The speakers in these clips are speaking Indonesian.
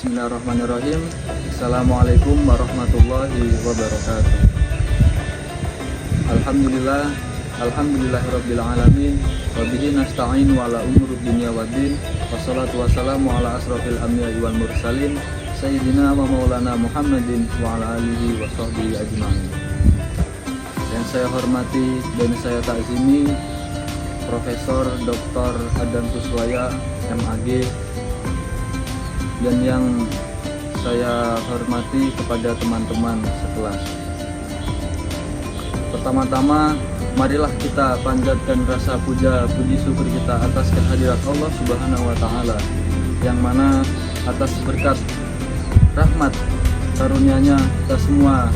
Bismillahirrahmanirrahim. Assalamualaikum warahmatullahi wabarakatuh. Alhamdulillahirabbil alamin. Wa bihi nasta'in wa ala umuri dunya waddin. Wassalatu wassalamu ala asrofil anbiya'i wal mursalin sayyidina wa maulana Muhammadin wa ala alihi wa sahbihi ajma'in. Yang saya hormati dan saya takzimi Profesor Dr. Adam Kuswaya MAG, dan yang saya hormati kepada teman-teman sekelas. Pertama-tama, marilah kita panjatkan rasa puja puji syukur kita atas kehadirat Allah Subhanahu wa taala, yang mana atas berkat rahmat karunia-Nya kita semua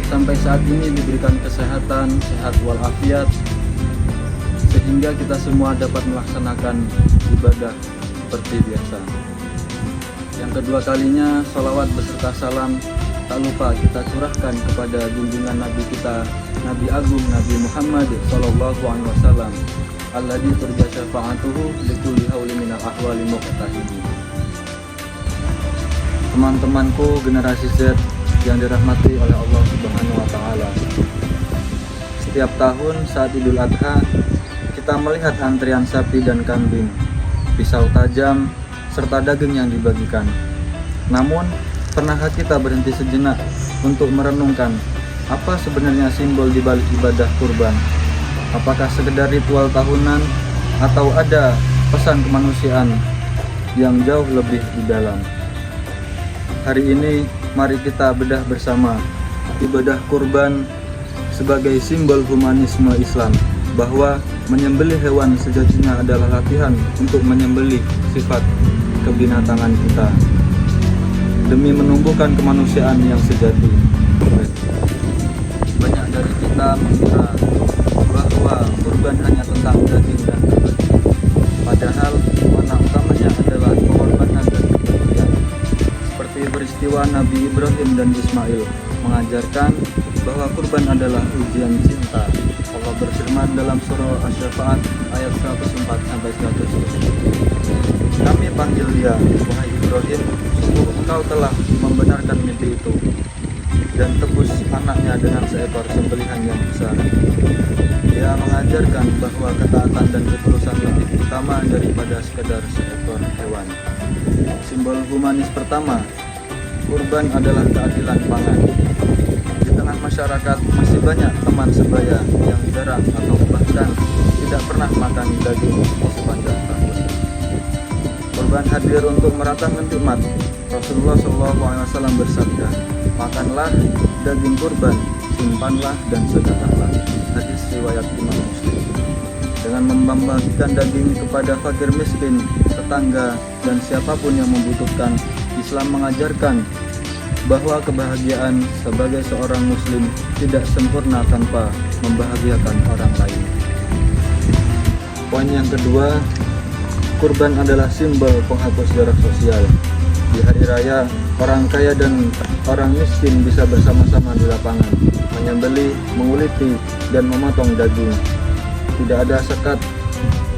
sampai saat ini diberikan kesehatan, sehat walafiat, sehingga kita semua dapat melaksanakan ibadah seperti biasa. Yang kedua kalinya, sholawat beserta salam tak lupa kita curahkan kepada junjungan Nabi kita, Nabi Agung Nabi Muhammad Sallallahu Alaihi Wasallam, alladzi turja syafa'atuhu likulli hauli minal ahwali muqtahidi. Teman-temanku generasi Z yang dirahmati oleh Allah Subhanahu Wa Taala, setiap tahun saat Idul Adha kita melihat antrian sapi dan kambing, pisau tajam, serta daging yang dibagikan. Namun, pernahkah kita berhenti sejenak untuk merenungkan apa sebenarnya simbol di balik ibadah kurban? Apakah sekedar ritual tahunan atau ada pesan kemanusiaan yang jauh lebih di dalam? Hari ini, mari kita bedah bersama ibadah kurban sebagai simbol humanisme Islam, bahwa menyembelih hewan sejatinya adalah latihan untuk menyembelih sifat kebinatangan kita demi menumbuhkan kemanusiaan yang sejati. Banyak dari kita mengira bahwa kurban hanya tentang daging dan ternak, padahal warna utamanya adalah pengorbanan dan kepedulian. Seperti peristiwa Nabi Ibrahim dan Ismail mengajarkan bahwa kurban adalah ujian cinta. Allah berfirman dalam surah Asy-Syafa'at ayat 104-107. Kami panggil dia, wahai Ibrahim, sungguh engkau telah membenarkan mimpi itu dan tebus anaknya dengan seekor sembelihan yang besar. Dia mengajarkan bahwa ketaatan dan ketulusan lebih utama daripada sekedar seekor hewan. Simbol humanis pertama, kurban adalah keadilan pangan. Di tengah masyarakat masih banyak teman sebaya yang jarang atau bahkan tidak pernah makan daging sepanjang tahun. Kurban hadir untuk meratakan nikmat. Rasulullah SAW bersabda, makanlah daging kurban, simpanlah dan sedekahlah. Hadis riwayat Imam Muslim. Dengan membagikan daging kepada fakir miskin, tetangga, dan siapapun yang membutuhkan, Islam mengajarkan bahwa kebahagiaan sebagai seorang muslim tidak sempurna tanpa membahagiakan orang lain. Poin yang kedua, kurban adalah simbol penghapus jarak sosial. Di hari raya, orang kaya dan orang miskin bisa bersama-sama di lapangan, menyembelih, menguliti, dan memotong daging. Tidak ada sekat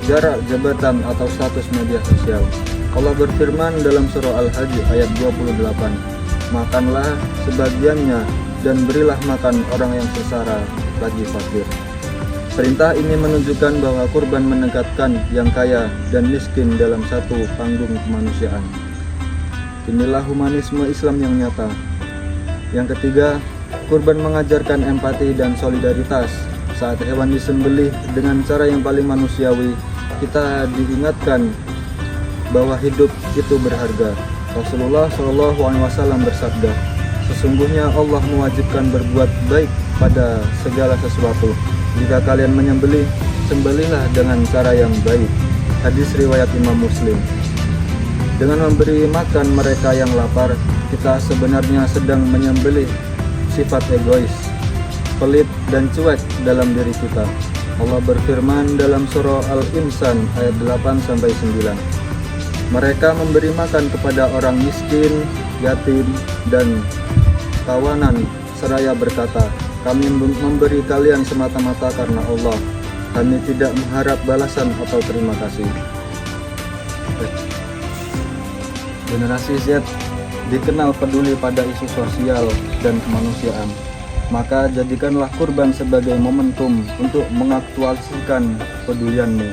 jarak, jabatan, atau status media sosial. Allah berfirman dalam surah Al-Hajj ayat 28, makanlah sebagiannya dan berilah makan orang yang sengsara lagi fakir. Perintah ini menunjukkan bahwa kurban mendekatkan yang kaya dan miskin dalam satu panggung kemanusiaan. Inilah humanisme Islam yang nyata. Yang ketiga, kurban mengajarkan empati dan solidaritas. Saat hewan disembelih dengan cara yang paling manusiawi, kita diingatkan bahwa hidup itu berharga. Rasulullah SAW bersabda, sesungguhnya Allah mewajibkan berbuat baik pada segala sesuatu. Jika kalian menyembelih, sembelihlah dengan cara yang baik. Hadis riwayat Imam Muslim. Dengan memberi makan mereka yang lapar, kita sebenarnya sedang menyembelih sifat egois, pelit, dan cuek dalam diri kita. Allah berfirman dalam surah Al-Insan ayat 8-9. Mereka memberi makan kepada orang miskin, yatim, dan tawanan, seraya berkata, kami memberi kalian semata-mata karena Allah. Kami tidak mengharap balasan atau terima kasih. Generasi Z dikenal peduli pada isu sosial dan kemanusiaan. Maka jadikanlah kurban sebagai momentum untuk mengaktualisasikan pedulianmu.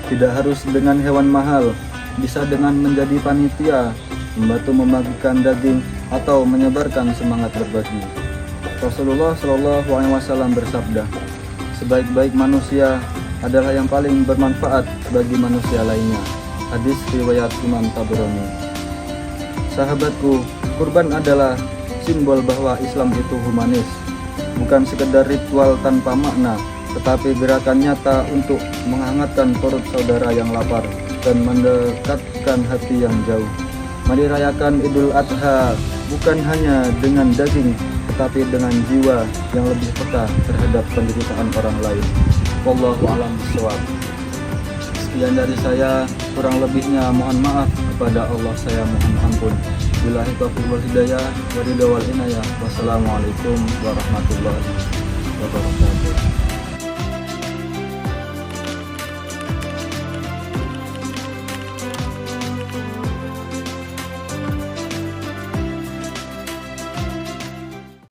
Tidak harus dengan hewan mahal, bisa dengan menjadi panitia, membantu membagikan daging, atau menyebarkan semangat berbagi. Rasulullah Shallallahu Alaihi Wasallam bersabda, sebaik-baik manusia adalah yang paling bermanfaat bagi manusia lainnya. Hadis riwayat Imam Tabrani. Sahabatku, kurban adalah simbol bahwa Islam itu humanis, bukan sekedar ritual tanpa makna, tetapi gerakan nyata untuk menghangatkan perut saudara yang lapar dan mendekatkan hati yang jauh. Mari rayakan Idul Adha bukan hanya dengan daging, tetapi dengan jiwa yang lebih peka terhadap penderitaan orang lain. Wallahu a'lam bishawab. Sekian dari saya, kurang lebihnya mohon maaf kepada Allah, saya mohon ampun. Billahi taufiq wal hidayah wa ridha wal inayah. Wassalamualaikum warahmatullahi wabarakatuh.